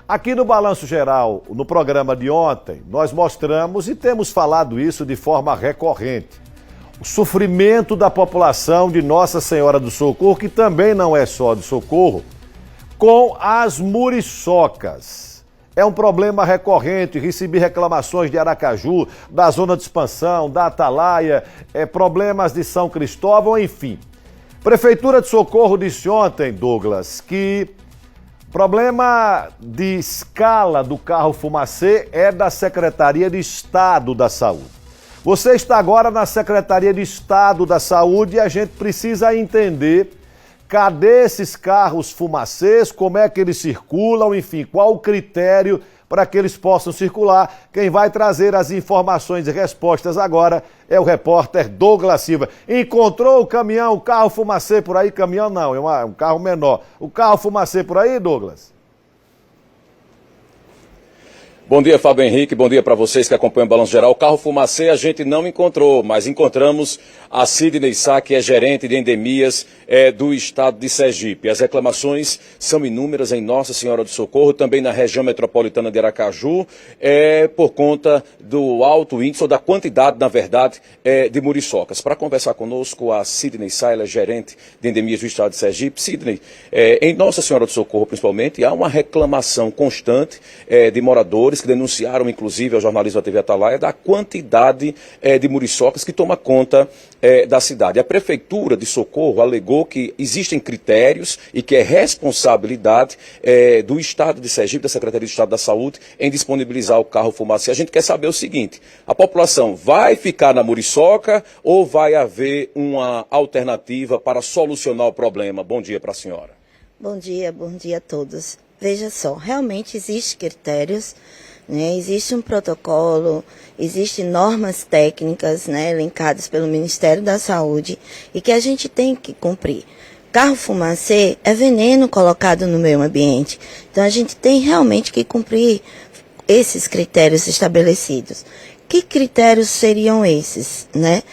Aqui no Balanço Geral, no programa de ontem, nós mostramos e temos falado isso de forma recorrente. O sofrimento da população de Nossa Senhora do Socorro, que também não é só de Socorro, com as muriçocas. É um problema recorrente, recebi reclamações de Aracaju, da zona de expansão, da Atalaia, problemas de São Cristóvão, enfim. Prefeitura de Socorro disse ontem, Douglas, que problema de escala do carro fumacê é da Secretaria de Estado da Saúde. Você está agora na Secretaria de Estado da Saúde e a gente precisa entender cadê esses carros fumacês, como é que eles circulam, enfim, qual o critério para que eles possam circular. Quem vai trazer as informações e respostas agora é o repórter Douglas Silva. Encontrou o caminhão, o carro fumacê por aí? Caminhão não, é um carro menor. O carro fumacê por aí, Douglas? Bom dia, Fábio Henrique, bom dia para vocês que acompanham o Balanço Geral. O carro fumacê a gente não encontrou, mas encontramos a Sidney Sá, que é gerente de endemias do estado de Sergipe. As reclamações são inúmeras em Nossa Senhora do Socorro, também na região metropolitana de Aracaju, por conta do alto índice, ou da quantidade, na verdade, de muriçocas. Para conversar conosco, a Sidney Sá, ela é gerente de endemias do estado de Sergipe. Sidney, em Nossa Senhora do Socorro, principalmente, há uma reclamação constante de moradores que denunciaram, inclusive, ao jornalismo da TV Atalaia, da quantidade de muriçocas que toma conta da cidade. A Prefeitura de Socorro alegou que existem critérios e que é responsabilidade do Estado de Sergipe, da Secretaria de Estado da Saúde, em disponibilizar o carro fumacê. A gente quer saber o seguinte: a população vai ficar na muriçoca ou vai haver uma alternativa para solucionar o problema? Bom dia para a senhora. Bom dia a todos. Veja só, realmente existem critérios, né? Existe um protocolo, existem normas técnicas, né, elencadas pelo Ministério da Saúde e que a gente tem que cumprir. Carro fumacê é veneno colocado no meio ambiente, então a gente tem realmente que cumprir esses critérios estabelecidos. Que critérios seriam esses, né?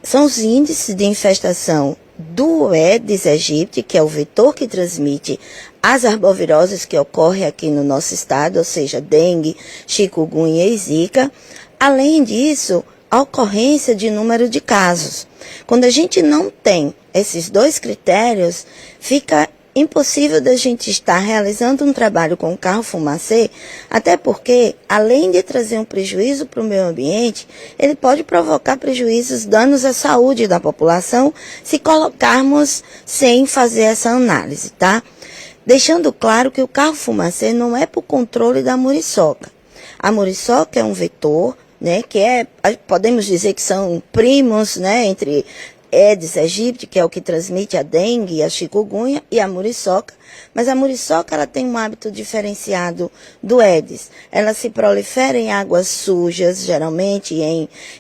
São os índices de infestação do Aedes aegypti, que é o vetor que transmite as arboviroses que ocorrem aqui no nosso estado, ou seja, dengue, chikungunya e zika. Além disso, a ocorrência de número de casos. Quando a gente não tem esses dois critérios, fica impossível da gente estar realizando um trabalho com o carro fumacê, até porque, além de trazer um prejuízo para o meio ambiente, ele pode provocar prejuízos, danos à saúde da população, se colocarmos sem fazer essa análise, tá? Deixando claro que o carro fumacê não é para o controle da muriçoca. A muriçoca é um vetor, né, que podemos dizer que são primos, né, entre Aedes aegypti, que é o que transmite a dengue, a chikungunya e a muriçoca, mas a muriçoca ela tem um hábito diferenciado do Aedes. Ela se prolifera em águas sujas, geralmente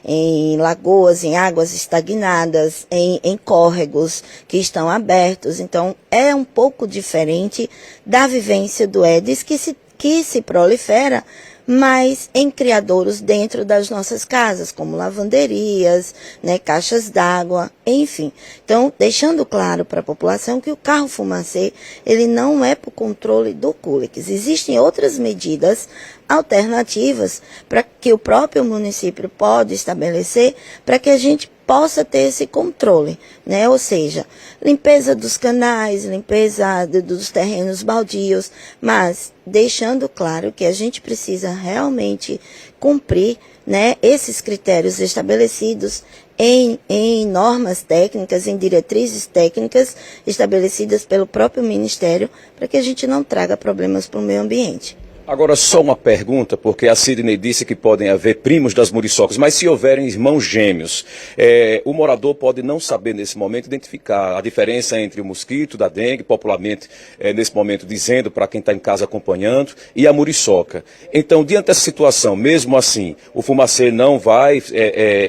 em lagoas, em águas estagnadas, em córregos que estão abertos. Então, é um pouco diferente da vivência do Aedes, que se prolifera mas em criadouros dentro das nossas casas, como lavanderias, né, caixas d'água, enfim. Então, deixando claro para a população que o carro fumacê, ele não é para o controle do Culex. Existem outras medidas alternativas para que o próprio município pode estabelecer para que a gente possa ter esse controle, né? Ou seja, limpeza dos canais, limpeza dos terrenos baldios, mas deixando claro que a gente precisa realmente cumprir, né, esses critérios estabelecidos em normas técnicas, em diretrizes técnicas estabelecidas pelo próprio Ministério, para que a gente não traga problemas para o meio ambiente. Agora, só uma pergunta, porque a Sidney disse que podem haver primos das muriçocas, mas se houverem irmãos gêmeos, o morador pode não saber nesse momento identificar a diferença entre o mosquito da dengue, popularmente nesse momento dizendo para quem está em casa acompanhando, e a muriçoca. Então, diante dessa situação, mesmo assim, o fumacê não vai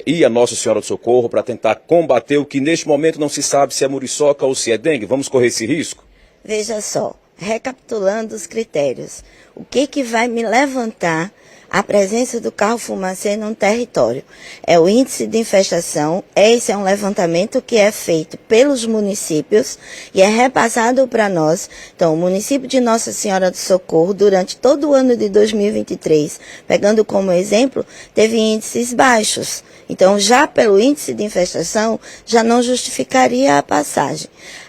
ir a Nossa Senhora do Socorro para tentar combater o que neste momento não se sabe se é muriçoca ou se é dengue? Vamos correr esse risco? Veja só, recapitulando os critérios, o que vai me levantar a presença do carro-fumacê num território. É o índice de infestação, esse é um levantamento que é feito pelos municípios e é repassado para nós. Então, o município de Nossa Senhora do Socorro, durante todo o ano de 2023, pegando como exemplo, teve índices baixos. Então, já pelo índice de infestação, já não justificaria a passagem.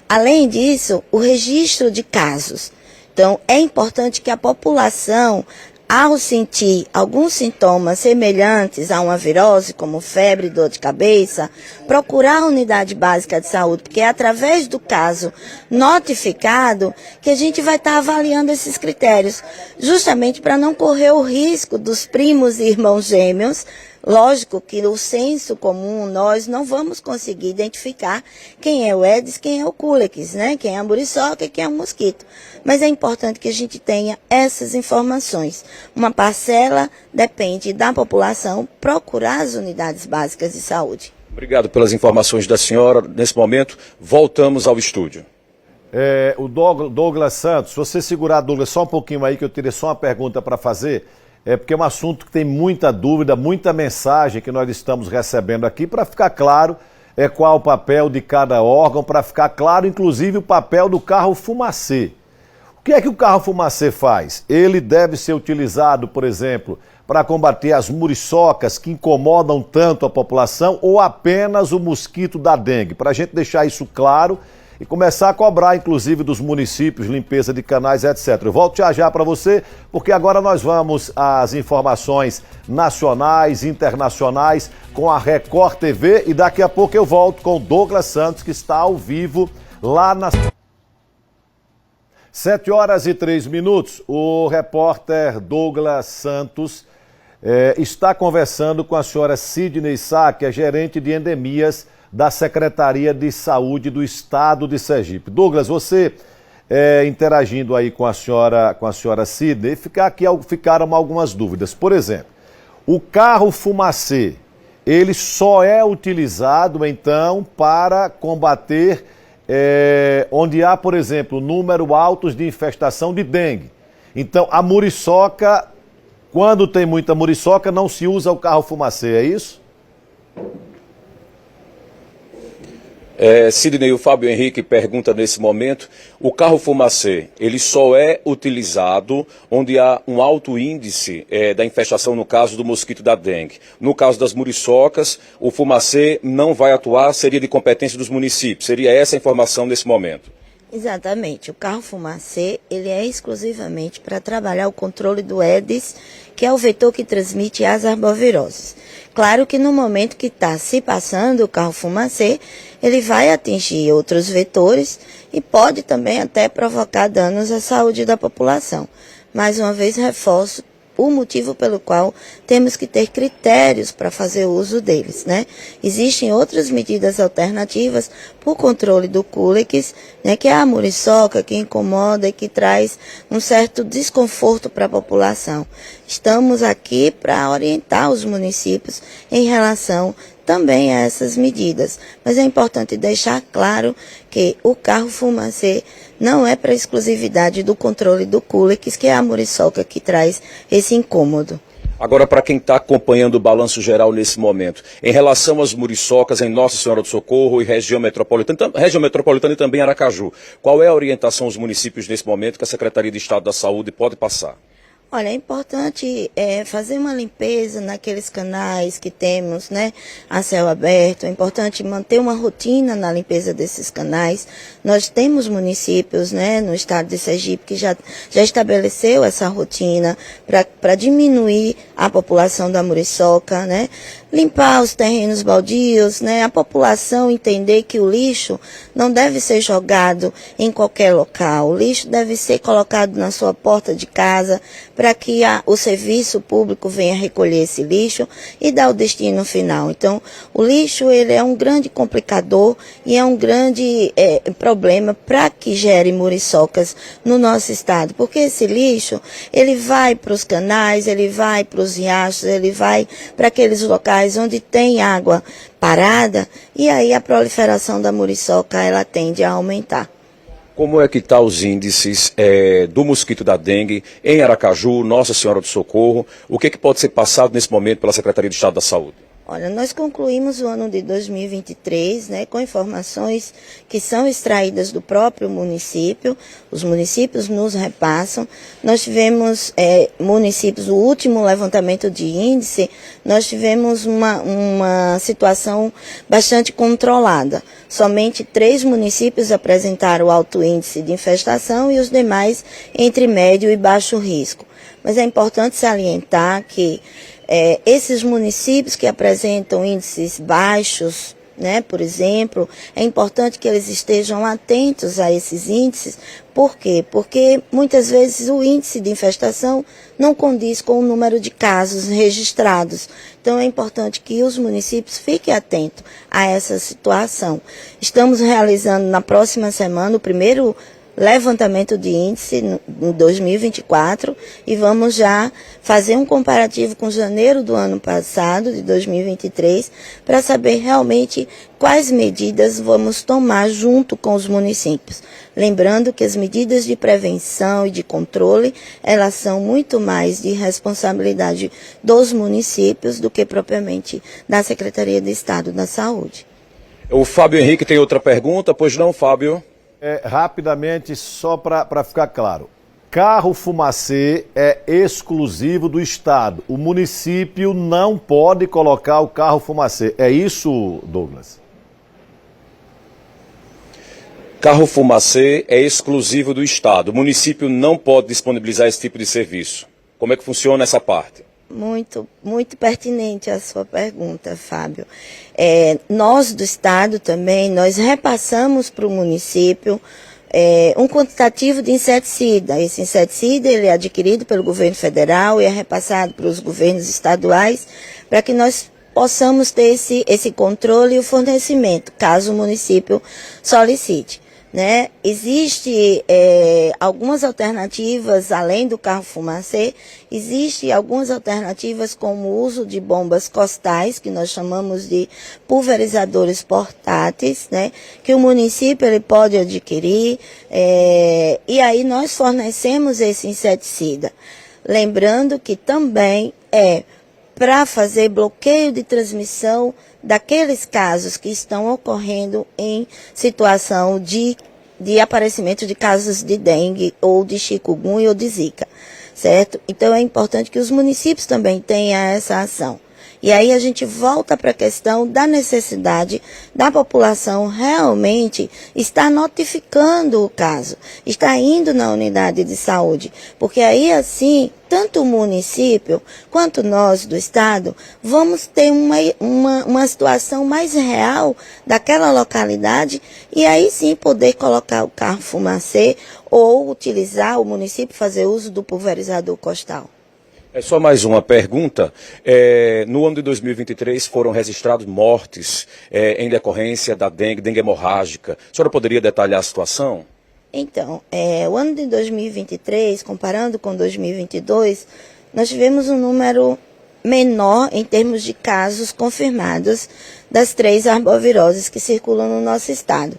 Além disso, o registro de casos. Então, é importante que a população, ao sentir alguns sintomas semelhantes a uma virose, como febre, dor de cabeça, procurar a unidade básica de saúde, porque é através do caso notificado que a gente vai estar avaliando esses critérios, justamente para não correr o risco dos primos e irmãos gêmeos. Lógico que no senso comum nós não vamos conseguir identificar quem é o Aedes, quem é o Culex, né? Quem é a muriçoca e quem é o mosquito. Mas é importante que a gente tenha essas informações. Uma parcela depende da população procurar as unidades básicas de saúde. Obrigado pelas informações da senhora. Nesse momento, voltamos ao estúdio. O Douglas Santos, se você segurar, Douglas, só um pouquinho aí que eu teria só uma pergunta para fazer. Porque é um assunto que tem muita dúvida, muita mensagem que nós estamos recebendo aqui, para ficar claro qual o papel de cada órgão, para ficar claro, inclusive, o papel do carro-fumacê. O que é que o carro-fumacê faz? Ele deve ser utilizado, por exemplo, para combater as muriçocas que incomodam tanto a população ou apenas o mosquito da dengue? Para a gente deixar isso claro e começar a cobrar, inclusive, dos municípios, limpeza de canais, etc. Eu volto já para você, porque agora nós vamos às informações nacionais, internacionais, com a Record TV, e daqui a pouco eu volto com o Douglas Santos, que está ao vivo lá na... 7h03. O repórter Douglas Santos está conversando com a senhora Sidney Sá, que é gerente de endemias da Secretaria de Saúde do Estado de Sergipe. Douglas, você interagindo aí com a senhora Sidney, ficaram algumas dúvidas. Por exemplo, o carro-fumacê, ele só é utilizado, então, para combater onde há, por exemplo, número altos de infestação de dengue. Então, a muriçoca, quando tem muita muriçoca, não se usa o carro-fumacê, é isso? Sidney, o Fábio Henrique pergunta nesse momento, o carro-fumacê, ele só é utilizado onde há um alto índice da infestação, no caso do mosquito da dengue. No caso das muriçocas, o fumacê não vai atuar, seria de competência dos municípios. Seria essa a informação nesse momento? Exatamente. O carro-fumacê, ele é exclusivamente para trabalhar o controle do Aedes, que é o vetor que transmite as arboviroses. Claro que no momento que está se passando o carro-fumacê, ele vai atingir outros vetores e pode também até provocar danos à saúde da população. Mais uma vez, reforço o motivo pelo qual temos que ter critérios para fazer uso deles, né? Existem outras medidas alternativas para o controle do Culex, né, que é a muriçoca, que incomoda e que traz um certo desconforto para a população. Estamos aqui para orientar os municípios em relação também a essas medidas. Mas é importante deixar claro que o carro-fumacê não é para exclusividade do controle do Culex, que é a muriçoca que traz esse incômodo. Agora, para quem está acompanhando o balanço geral nesse momento, em relação às muriçocas em Nossa Senhora do Socorro e região metropolitana e também Aracaju, qual é a orientação aos municípios nesse momento que a Secretaria de Estado da Saúde pode passar? Olha, é importante fazer uma limpeza naqueles canais que temos, né, a céu aberto. É importante manter uma rotina na limpeza desses canais. Nós temos municípios, né, no estado de Sergipe que já estabeleceu essa rotina para diminuir a população da muriçoca, né. Limpar os terrenos baldios, né, a população entender que o lixo não deve ser jogado em qualquer local. O lixo deve ser colocado na sua porta de casa, para que o serviço público venha recolher esse lixo e dar o destino final. Então, o lixo, ele é um grande complicador e é um grande problema para que gere muriçocas no nosso estado, porque esse lixo, ele vai para os canais, ele vai para os riachos, ele vai para aqueles locais onde tem água parada, e aí a proliferação da muriçoca, ela tende a aumentar. Como é que estão os índices do mosquito da dengue em Aracaju, Nossa Senhora do Socorro? O que pode ser passado nesse momento pela Secretaria de Estado da Saúde? Olha, nós concluímos o ano de 2023, né, com informações que são extraídas do próprio município. Os municípios nos repassam. Nós tivemos municípios, o último levantamento de índice, nós tivemos uma situação bastante controlada. Somente 3 municípios apresentaram alto índice de infestação e os demais entre médio e baixo risco. Mas é importante salientar que esses municípios que apresentam índices baixos, né, por exemplo, é importante que eles estejam atentos a esses índices. Por quê? Porque muitas vezes o índice de infestação não condiz com o número de casos registrados. Então é importante que os municípios fiquem atentos a essa situação. Estamos realizando na próxima semana o primeiro levantamento de índice em 2024 e vamos já fazer um comparativo com janeiro do ano passado, de 2023, para saber realmente quais medidas vamos tomar junto com os municípios. Lembrando que as medidas de prevenção e de controle, elas são muito mais de responsabilidade dos municípios do que propriamente da Secretaria de Estado da Saúde. O Fábio Henrique tem outra pergunta, pois não, Fábio? Rapidamente, só para ficar claro, carro fumacê é exclusivo do Estado. O município não pode colocar o carro fumacê. É isso, Douglas? Carro fumacê é exclusivo do Estado. O município não pode disponibilizar esse tipo de serviço. Como é que funciona essa parte? Muito pertinente a sua pergunta, Fábio. Nós do Estado também, nós repassamos para o município um quantitativo de inseticida. Esse inseticida ele é adquirido pelo governo federal e é repassado para os governos estaduais para que nós possamos ter esse controle e o fornecimento, caso o município solicite. Né? Existe algumas alternativas, além do carro fumacê, existem algumas alternativas como o uso de bombas costais, que nós chamamos de pulverizadores portáteis, né? Que o município ele pode adquirir, e aí nós fornecemos esse inseticida. Lembrando que também para fazer bloqueio de transmissão daqueles casos que estão ocorrendo em situação de aparecimento de casos de dengue ou de chikungunya ou de zika, certo? Então é importante que os municípios também tenham essa ação. E aí a gente volta para a questão da necessidade da população realmente estar notificando o caso, estar indo na unidade de saúde, porque aí assim, tanto o município quanto nós do Estado vamos ter uma situação mais real daquela localidade e aí sim poder colocar o carro fumacê ou utilizar o município, fazer uso do pulverizador costal. É só mais uma pergunta. No ano de 2023 foram registrados mortes em decorrência da dengue hemorrágica. A senhora poderia detalhar a situação? Então, o ano de 2023, comparando com 2022, nós tivemos um número menor em termos de casos confirmados das 3 arboviroses que circulam no nosso estado.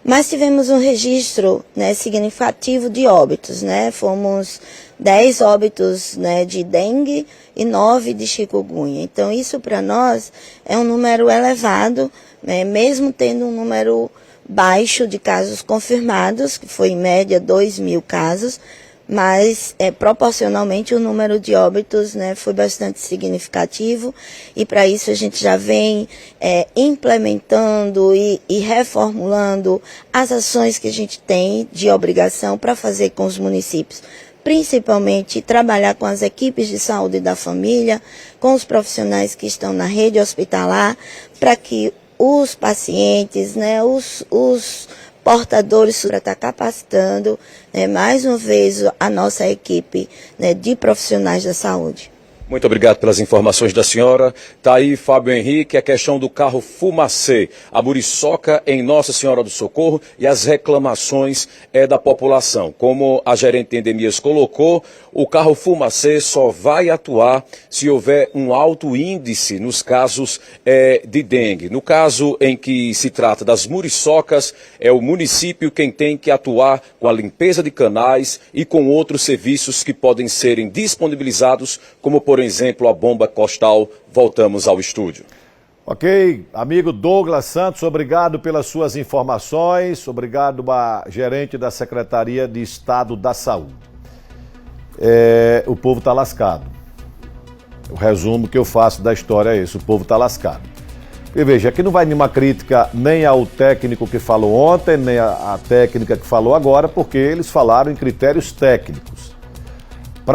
Mas tivemos um registro, né, significativo de óbitos, né? Fomos 10 óbitos, né, de dengue e 9 de chikungunya. Então, isso para nós é um número elevado, né, mesmo tendo um número baixo de casos confirmados, que foi em média 2.000 casos, mas proporcionalmente o número de óbitos, né, foi bastante significativo e para isso a gente já vem implementando e reformulando as ações que a gente tem de obrigação para fazer com os municípios, principalmente trabalhar com as equipes de saúde da família, com os profissionais que estão na rede hospitalar, para que os pacientes, né, os portadores para estar capacitando, né, mais uma vez a nossa equipe, né, de profissionais da saúde. Muito obrigado pelas informações da senhora. Está aí, Fábio Henrique, a questão do carro fumacê, a muriçoca em Nossa Senhora do Socorro e as reclamações da população. Como a gerente de endemias colocou, o carro Fumacê só vai atuar se houver um alto índice nos casos de dengue. No caso em que se trata das muriçocas, é o município quem tem que atuar com a limpeza de canais e com outros serviços que podem serem disponibilizados, como por exemplo a bomba costal. Voltamos ao estúdio. Ok, amigo Douglas Santos, obrigado pelas suas informações, obrigado a gerente da Secretaria de Estado da Saúde. O povo está lascado. O resumo que eu faço da história é esse, o povo está lascado. E veja, aqui não vai nenhuma crítica nem ao técnico que falou ontem, nem à técnica que falou agora, porque eles falaram em critérios técnicos.